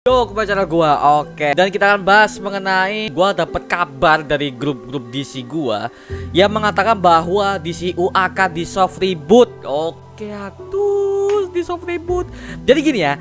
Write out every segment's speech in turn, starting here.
Yo, kembali channel gua. Oke. Dan kita akan bahas mengenai gua dapat kabar dari grup-grup DC gua yang mengatakan bahwa DCU akan di soft reboot. Oke, aduh, di soft reboot. Jadi gini ya,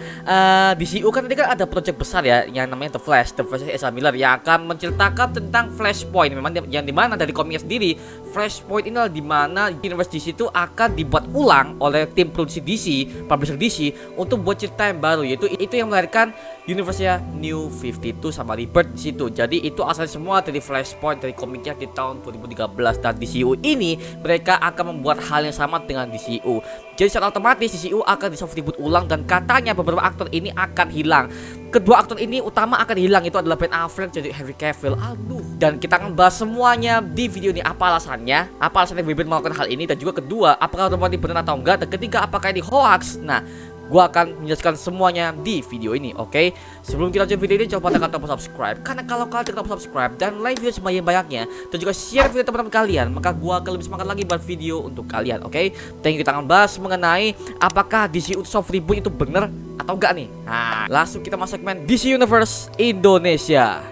DCU kan tadi kan ada project besar ya yang namanya The Flash Ezra Miller yang akan menceritakan tentang Flashpoint. Memang yang dimana dari komiknya sendiri, Flashpoint ini adalah dimana universe DC itu akan dibuat ulang oleh tim produksi DC, publisher DC untuk buat cerita yang baru, yaitu itu yang melahirkan universe-nya New 52 sama Rebirth di situ. Jadi itu asalnya semua dari Flashpoint dari komiknya di tahun 2013, dan DCU ini mereka akan membuat hal yang sama dengan DCU. Jadi secara otomatis DCU akan di soft reboot ulang dan katanya beberapa aktor ini akan hilang. Kedua aktor ini utama akan hilang, itu adalah Ben Affleck jadi Henry Cavill. Aduh. Dan kita akan bahas semuanya di video ini, apa alasannya Ben melakukan hal ini, dan juga kedua apakah rumor ini benar atau enggak, dan ketiga apakah ini hoax. Nah, gua akan menjelaskan semuanya di video ini, oke? Sebelum kita lanjut video ini, coba tekan tombol subscribe. Karena kalau kalian tekan tombol subscribe dan like video sebanyak-banyaknya, dan juga share video teman-teman kalian, maka gua akan lebih semangat lagi buat video untuk kalian, oke? Thank you. Kita akan bahas mengenai apakah DCU soft reboot itu bener atau enggak nih. Nah, langsung kita masuk segmen DC Universe Indonesia.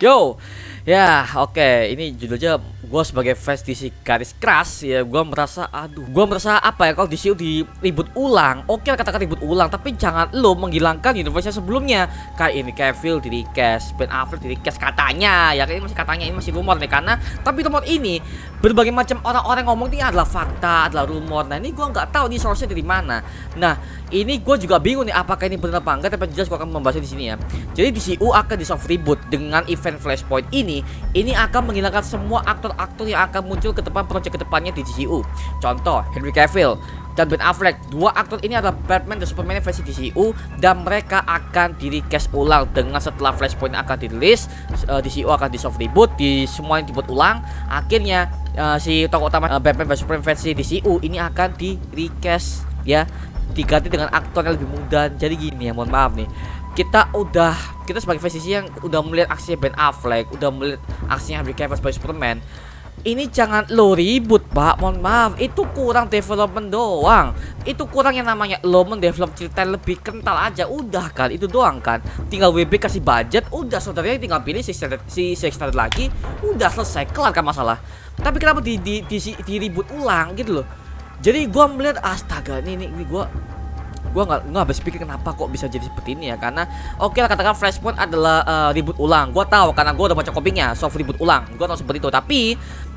Yo, ya oke, ini judulnya gue sebagai fans DC garis keras ya, gue merasa apa ya, kalau DCU di reboot ulang, oke katakan reboot ulang, tapi jangan lo menghilangkan universe sebelumnya. Kayak ini Cavill di recast, Ben Affleck di recast katanya, ya ini masih katanya, ini masih rumor nih, karena tapi rumor ini berbagai macam orang-orang ngomong ini adalah fakta, adalah rumor. Nah ini gue nggak tahu nih source-nya dari mana. Nah ini gue juga bingung nih apakah ini benar apa enggak, tapi jelas gue akan membahasnya di sini ya. Jadi DCU akan di soft reboot dengan event Flashpoint ini akan menghilangkan semua aktor-aktor yang akan muncul ke depan project kedepannya di DCU. Contoh Henry Cavill dan Ben Affleck. Dua aktor ini adalah Batman dan Superman versi DCU, dan mereka akan di recast ulang dengan setelah Flashpoint akan dirilis. DCU akan di soft reboot, di semuanya dibuat ulang. Akhirnya si tokoh utama Batman dan Superman versi DCU ini akan di recast ya, diganti dengan aktor yang lebih muda. Jadi gini ya, mohon maaf nih, kita sebagai fans yang udah melihat aksinya Ben Affleck, udah melihat aksinya Henry Cavill sebagai Superman, ini jangan lo ribut pak, mohon maaf, itu kurang development doang, itu kurang yang namanya lo mendevelop cerita lebih kental aja, udah kan, itu doang kan, tinggal WB kasih budget, udah saudaranya tinggal pilih si extended lagi, udah selesai, kelar kan masalah. Tapi kenapa di ribut ulang gitu loh. Jadi gua melihat astaga, ini gua nggak habis pikir kenapa kok bisa jadi seperti ini ya. Karena oke lah, katakan Flashpoint adalah reboot ulang, gua tahu karena gua udah baca komiknya soft reboot ulang, gua tahu seperti itu. Tapi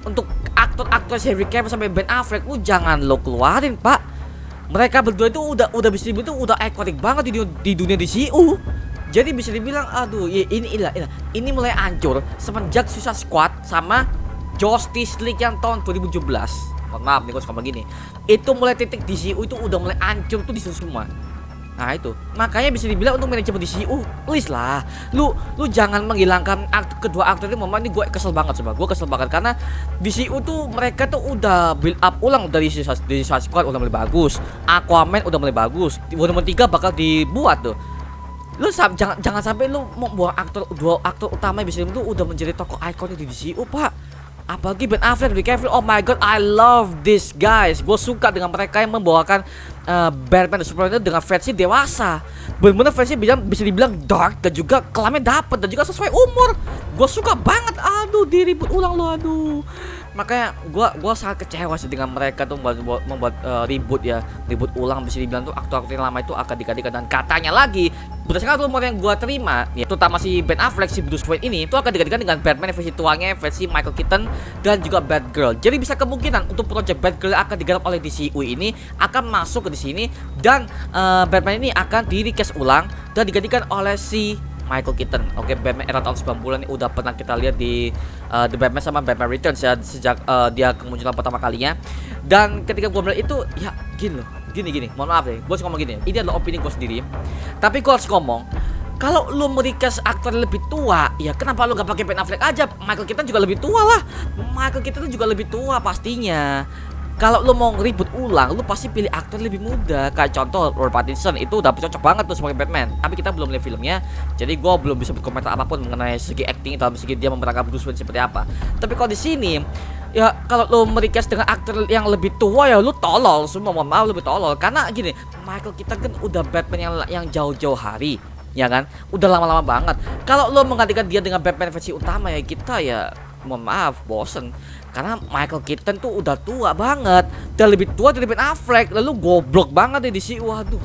untuk aktor-aktor Henry Cavill sampai Ben Affleck, jangan lo keluarin pak. Mereka berdua itu udah bisa dibilang itu udah ikonik banget di dunia DCU. Jadi bisa dibilang aduh ya, ini mulai hancur semenjak Suicide Squad sama Justice League yang tahun 2017. Mohon maaf nih, gue suka begini. Itu mulai titik DCU itu udah mulai hancur tuh di semua. Nah itu, makanya bisa dibilang untuk manajemen DCU, please lah, lu jangan menghilangkan kedua aktor ini. Momen ini gue kesel banget coba, gue kesel banget karena DCU tuh mereka tuh udah build up ulang dari Suicide Squad udah mulai bagus, Aquaman udah mulai bagus, Wonder Woman 3 bakal dibuat tuh. Lu jangan sampai lu mau buang dua aktor utama yang bisa dibilang tuh udah menjadi tokoh ikonik di DCU pak. Apalagi Ben Affleck, Henry Cavill, oh my god, I love this guys. Gue suka dengan mereka yang membawakan Batman dan Superman itu dengan versi dewasa. Bener-bener versi bisa dibilang dark, dan juga kelamnya dapet, dan juga sesuai umur. Gue suka banget. Aduh, diribut ulang lo, aduh. Makanya gue sangat kecewa sih dengan mereka tuh membuat reboot ya, reboot ulang. Bisa dibilang tuh aktor-aktor yang lama itu akan digantikan, dan katanya lagi berdasarkan rumor yang gue terima ya, terutama si Ben Affleck, si Bruce Wayne ini itu akan digantikan dengan Batman versi tuanya, versi Michael Keaton dan juga Batgirl. Jadi bisa kemungkinan untuk project Batgirl yang akan digarap oleh DCU ini akan masuk ke di sini, dan Batman ini akan di recast ulang dan digantikan oleh si Michael Keaton. Oke, Batman era tahun 90-an ini udah pernah kita lihat di The Batman sama Batman Returns ya, sejak dia kemunculan pertama kalinya. Dan ketika gue melihat itu, ya gini loh, gini, mohon maaf ya, gue harus ngomong gini, ini adalah opini gue sendiri, tapi gue harus ngomong Kalau lu merequest aktor lebih tua, ya kenapa lu gak pakai Ben Affleck aja? Michael Keaton juga lebih tua lah. Michael Keaton juga lebih tua pastinya. Kalau lu mau ribut ulang, lu pasti pilih aktor lebih muda. Kayak contoh Robert Pattinson itu udah cocok banget tuh sebagai Batman. Tapi kita belum lihat filmnya, jadi gua belum bisa berkomentar apapun mengenai segi acting atau segi dia memerankan Bruce Wayne seperti apa. Tapi kalau di sini, ya kalau lu merequest dengan aktor yang lebih tua ya lu tolol semua, mohon maaf lebih tolol. Karena gini, Michael Keaton kan udah Batman yang jauh-jauh hari, ya kan, udah lama-lama banget. Kalau lo menggantikan dia dengan Batman versi utama ya kita ya mohon maaf bosen, karena Michael Keaton tuh udah tua banget dan lebih tua dari Ben Affleck. Lalu goblok banget deh di sini. Waduh,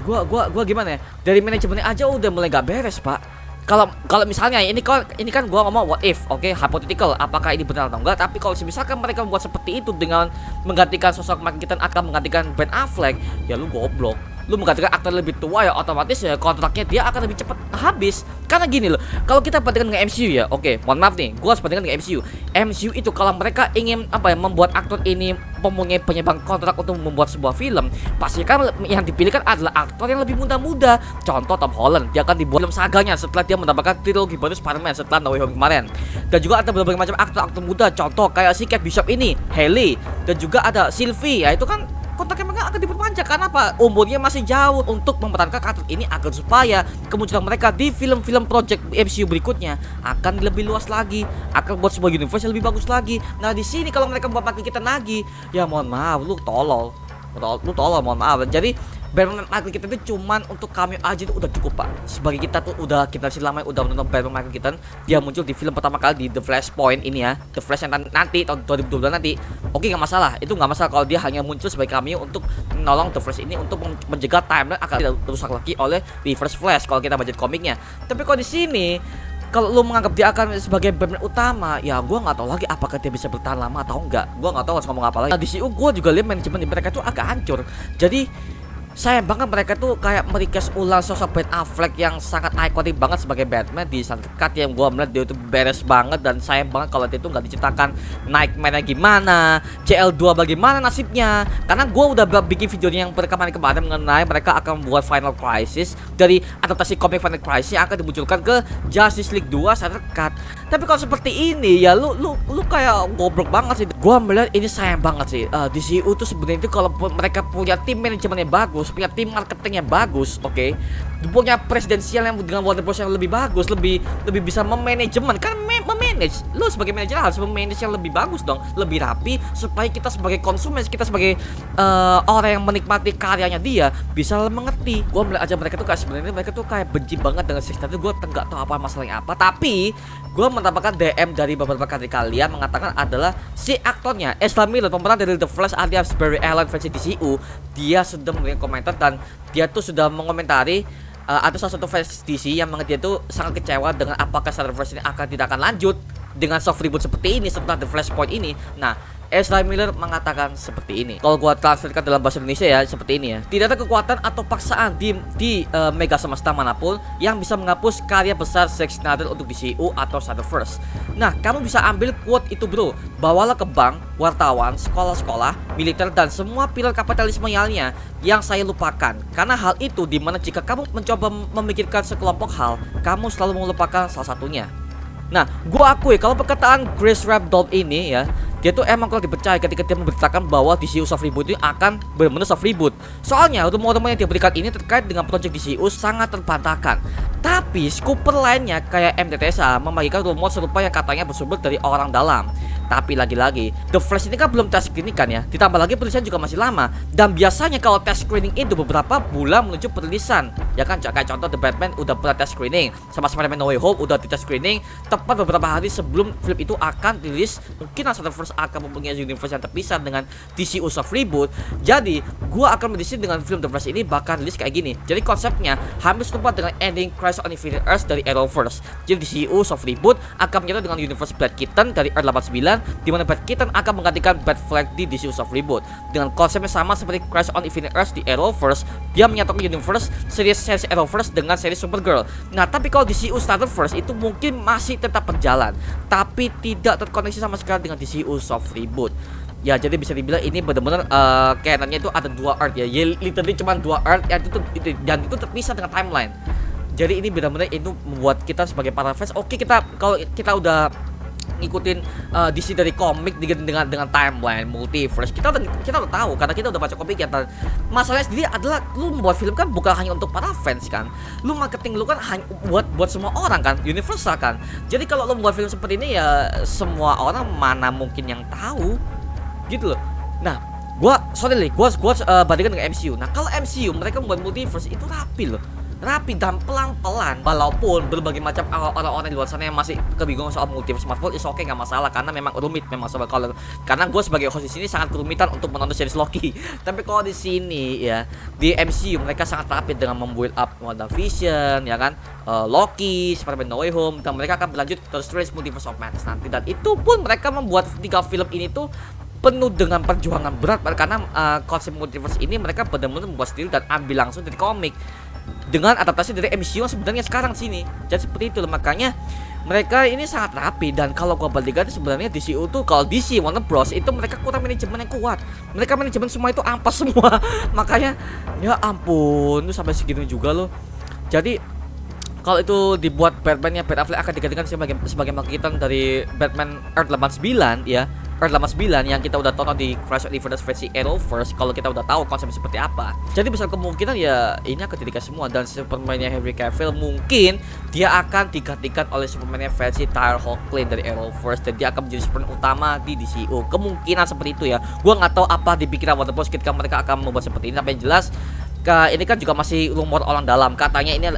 gua gimana ya, dari manajemennya aja udah mulai gak beres pak. Kalau misalnya ini kan gua ngomong what if, oke, hypothetical, apakah ini benar atau enggak. Tapi kalau misalkan mereka membuat seperti itu dengan menggantikan sosok Michael Keaton akan menggantikan Ben Affleck, ya lu goblok. Lu menggantikan aktor lebih tua ya otomatis ya kontraknya dia akan lebih cepat habis. Karena gini loh, kalau kita bandingkan dengan MCU ya, oke, mohon maaf nih, gua harus bandingkan dengan MCU. MCU itu kalau mereka ingin apa ya, membuat aktor ini mempunyai penyebang kontrak untuk membuat sebuah film, pasti kan yang dipilihkan adalah aktor yang lebih muda-muda. Contoh Tom Holland, dia akan dibuat film saganya setelah dia mendapatkan trilogi baru Spider-Man setelah No Way Home kemarin. Dan juga ada berbagai macam aktor-aktor muda, contoh kayak si Kate Bishop ini, Hailey, dan juga ada Sylvie, ya itu kan kontraknya mereka akan diperpanjang karena apa? Umurnya masih jauh untuk memerankan karakter ini agar supaya kemunculan mereka di film-film project MCU berikutnya akan lebih luas lagi, akan buat sebuah universe yang lebih bagus lagi. Nah di sini kalau mereka membapak kita lagi, ya mohon maaf, lu tolol, mohon maaf. Jadi Batman Michael Keaton itu cuman untuk cameo aja itu udah cukup pak. Sebagai kita tuh udah kita lama udah menonton Batman Michael Keaton, dia muncul di film pertama kali di The Flashpoint ini ya, The Flash yang nanti tahun 2022 nanti. Oke, nggak masalah, itu nggak masalah kalau dia hanya muncul sebagai cameo untuk menolong The Flash ini untuk mencegah timeline akan tidak rusak lagi oleh Reverse Flash kalau kita baca komiknya. Tapi kalau di sini kalau lu menganggap dia akan sebagai Batman utama, ya gue nggak tahu lagi apakah dia bisa bertahan lama atau enggak. Gue nggak tahu harus ngomong apa lagi. Nah, di CU gue juga lihat manajemen mereka tuh agak hancur. Jadi sayang banget mereka tuh kayak merequest ulang sosok Ben Affleck yang sangat ikonik banget sebagai Batman di Snyder Cut yang gua melihat dia itu beres banget. Dan sayang banget kalau dia itu nggak diceritakan Nightmare gimana, CL2 bagaimana nasibnya. Karena gua udah bikin videonya yang kemarin mengenai mereka akan membuat Final Crisis dari adaptasi komik Final Crisis yang akan dimunculkan ke Justice League 2 Snyder Cut. Tapi kalau seperti ini ya lu kayak goblok banget sih. Gua melihat ini sayang banget sih. Di CU tuh sebenarnya itu kalau mereka punya tim manajemennya bagus, punya tim marketingnya bagus, oke, punya presidensial yang dengan Warner Bros yang lebih bagus, lebih bisa memanajemen. Kan memanage, lu sebagai manajer harus memanage yang lebih bagus dong, lebih rapi supaya kita sebagai konsumen, kita sebagai orang yang menikmati karyanya dia bisa mengerti. Gua melihat aja mereka tuh kayak sebenarnya mereka tuh kayak benci banget dengan Snyder. Gue nggak tahu apa masalahnya apa, tapi gue mendapatkan DM dari beberapa kalian mengatakan adalah si aktornya Ezra Miller, pemeran dari The Flash alias Barry Allen versi DCU, dia sudah memberikan komentar dan dia tuh sudah mengomentari ada salah satu fans DC yang dia tuh sangat kecewa dengan apakah Snyderverse ini tidak akan lanjut dengan soft reboot seperti ini setelah The Flashpoint ini. Nah, Ezra Miller mengatakan seperti ini. Kalau gua transferkan dalam bahasa Indonesia ya seperti ini ya. Tidak ada kekuatan atau paksaan di mega semesta manapun yang bisa menghapus karya besar Zack Snyder untuk DCU atau Snyderverse. Nah, kamu bisa ambil quote itu bro. Bawalah ke bank, wartawan, sekolah-sekolah, militer dan semua pilar kapitalisme lainnya yang saya lupakan. Karena hal itu dimana jika kamu mencoba memikirkan sekelompok hal, kamu selalu melupakan salah satunya. Nah, gua akui kalau perkataan Grace Rabdolph ini ya, dia tuh emang kalau dipercaya ketika dia memberitakan bahwa DCU soft reboot ini akan benar-benar soft reboot. Soalnya rumor-rumor yang dia berikan ini terkait dengan project DCU sangat terbantahkan. Tapi skuper lainnya kayak MTTSA membagikan rumor serupa yang katanya bersumber dari orang dalam. Tapi lagi-lagi, The Flash ini kan belum tes screening kan ya. Ditambah lagi perilisan juga masih lama. Dan biasanya kalau tes screening itu beberapa bulan menuju perilisan. Ya kan, kayak contoh The Batman udah pernah tes screening, sama Spider-Man No Way Home udah di tes screening tepat beberapa hari sebelum film itu akan rilis. Mungkin Snyderverse akan mempunyai universe yang terpisah dengan DCU soft reboot. Jadi, gua akan mendisi dengan film The Flash ini bakal rilis kayak gini. Jadi konsepnya hampir serupa dengan ending Crisis on Infinite Earths dari Arrowverse. Jadi DCU soft reboot akan menyatu dengan universe Black Keaton dari Earth 89, di mana Black Keaton akan menggantikan Batfleck di DCU soft reboot. Dengan konsepnya sama seperti Crisis on Infinite Earths di Arrowverse, dia menyatukan universe series Arrowverse dengan series Supergirl. Nah, tapi kalau DCU Snyderverse itu mungkin masih tetap berjalan, tapi tidak terkoneksi sama sekali dengan DCU soft reboot. Ya, jadi bisa dibilang ini benar-benar canonnya itu ada dua Earth ya. Literally cuma dua Earth yang dan itu terpisah dengan timeline. Jadi ini benar-benar itu membuat kita sebagai para fans, oke, kita kalau kita udah ngikutin DC dari komik dengan timeline multiverse, kita udah tahu karena kita udah baca komiknya. Masalahnya sendiri adalah lu membuat film kan bukan hanya untuk para fans kan, lu marketing lu kan hanya buat semua orang kan, universal kan. Jadi kalau lu membuat film seperti ini ya semua orang mana mungkin yang tahu gitu loh. Nah, gua bandingkan dengan MCU. Nah, kalau MCU mereka membuat multiverse itu rapi dan pelan-pelan, walaupun berbagai macam orang-orang di luar sana yang masih kebingungan soal multiverse Marvel, is oke, nggak masalah karena memang rumit, memang soal kalau karena gue sebagai host di sini sangat kerumitan untuk menonton series Loki. Tapi kalau di sini ya di MCU mereka sangat rapi dengan membuild up WandaVision ya kan, Loki, Spider-Man No Way Home, dan mereka akan berlanjut ke Strange Multiverse of Madness nanti, dan itu pun mereka membuat 3 film ini tuh penuh dengan perjuangan berat karena konsep multiverse ini mereka benar-benar membuat sendiri dan ambil langsung dari komik dengan adaptasi dari MCU yang sebenarnya sekarang sini. Jadi seperti itu loh, makanya mereka ini sangat rapi. Dan kalau gua bandingkan sebenarnya DCU tuh, kalau DC Warner Bros itu mereka kurang manajemen yang kuat. Mereka manajemen semua itu ampas semua. Makanya ya ampun, lu sampai segitu juga loh. Jadi kalau itu dibuat Batman-nya Ben Affleck akan digantikan sebagai makitan dari Batman Earth 89 ya. Earth 89 yang kita udah tonton di Crash Universe versi Arrowverse, kalau kita udah tahu konsepnya seperti apa. Jadi besar kemungkinan ya ini akan digantikan semua, dan Superman-nya Henry Cavill mungkin dia akan digantikan oleh Superman-nya versi Tyler Hoechlin dari Arrowverse, dan dia akan menjadi Superman utama di DCU. Kemungkinan seperti itu ya. Gua nggak tahu apa di pikiran Warner Bros ketika mereka akan membuat seperti ini, tapi yang jelas ini kan juga masih rumor orang dalam. Katanya ini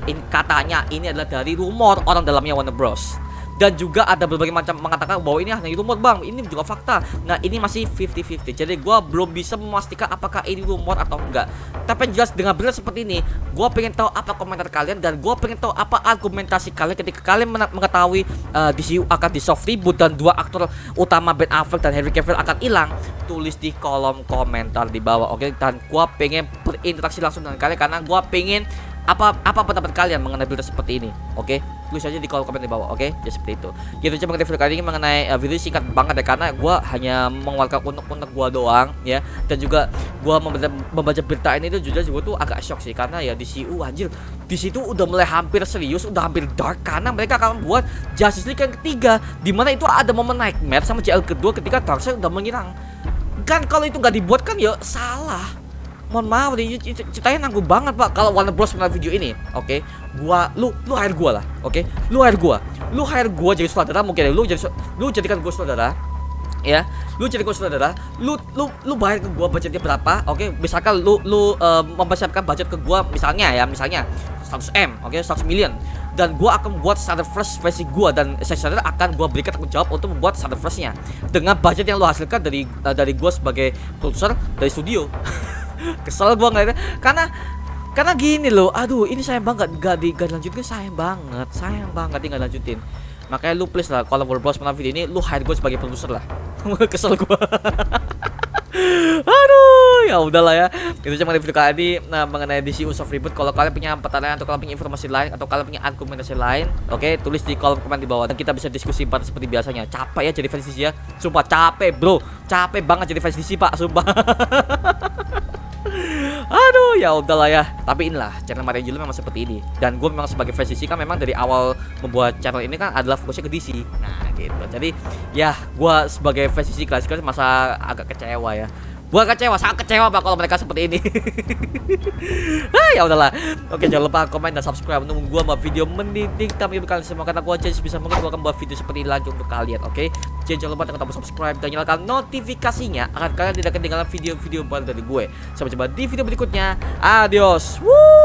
adalah dari rumor orang dalamnya Warner Bros. Dan juga ada berbagai macam mengatakan bahwa ini hanya rumor bang, ini juga fakta. Nah ini masih 50-50, jadi gue belum bisa memastikan apakah ini rumor atau enggak. Tapi yang jelas dengan benar seperti ini, gue pengen tahu apa komentar kalian, dan gue pengen tahu apa argumentasi kalian ketika kalian mengetahui DCU akan di soft reboot dan 2 aktor utama Ben Affleck dan Henry Cavill akan hilang. Tulis di kolom komentar di bawah, oke? Dan gue pengen berinteraksi langsung dengan kalian karena gue pengen apa pendapat kalian mengenai berita seperti ini, oke? Tulis aja di kolom komen di bawah, oke? Jadi seperti itu. Gitu aja mengenai video kali ini, mengenai video singkat banget ya, karena gue hanya mengeluarkan unek-unek gue doang ya, dan juga gue membaca berita ini tuh juga gue tuh agak shock sih, karena ya DCU anjir di situ udah mulai hampir serius, udah hampir dark, karena mereka akan membuat Justice League yang ketiga, dimana itu ada momen Nightmare sama JL kedua ketika Darkseid udah menyerang. Kan kalau itu nggak dibuat kan ya salah. Mohon maaf nih, ceritanya nanggung banget pak kalau Warner Bros mengenai video ini, oke? Lu hire gua lah, oke? Lu hire gua jadi sutradara, mungkin lu jadikan gua sutradara, ya? Lu jadi gua sutradara, lu bayar ke gua budgetnya berapa, oke? Misalkan lu mempersiapkan budget ke gua misalnya 100M, oke? 100 million, dan gua akan membuat starter first versi gua, dan saya akan gua berikan tanggung jawab untuk membuat starter firstnya dengan budget yang lu hasilkan dari gua sebagai produser dari studio. Kesel gua ngeliatnya karena gini loh, aduh ini sayang banget gak dilanjutin, sayang banget dia gak lanjutin. Makanya lu please lah, kalau Warner Bros menang video ini lu hire gue sebagai produser lah. Kesel gua. Aduh, ya udahlah ya. Itu cuma video kali ini mengenai DCU soft reboot. Kalau kalian punya pertanyaan atau kalian punya informasi lain atau kalian punya argumentasi lain, oke, tulis di kolom komen di bawah dan kita bisa diskusi bareng seperti biasanya. Capek ya jadi fans DC ya. Sumpah capek, bro. Capek banget jadi fans DC, Pak, sumpah. Aduh, ya udahlah ya. Tapi inilah channel Mario Angelo memang seperti ini. Dan gue memang sebagai fans DC kan memang dari awal membuat channel ini kan adalah fokusnya ke DC. Nah gitu. Jadi ya gue sebagai fans DC klasik masa agak kecewa ya. Gua sangat kecewa pak kalau mereka seperti ini. Ya udahlah. Oke, jangan lupa komen dan subscribe untuk gua buat video mendidik kami kalian semua, karena gua jadi bisa mungkin gua akan buat video seperti ini lagi untuk kalian. Oke, jangan lupa tekan tombol subscribe dan nyalakan notifikasinya agar kalian tidak ketinggalan video-video baru dari gue. Sampai jumpa di video berikutnya. Adios. Woo!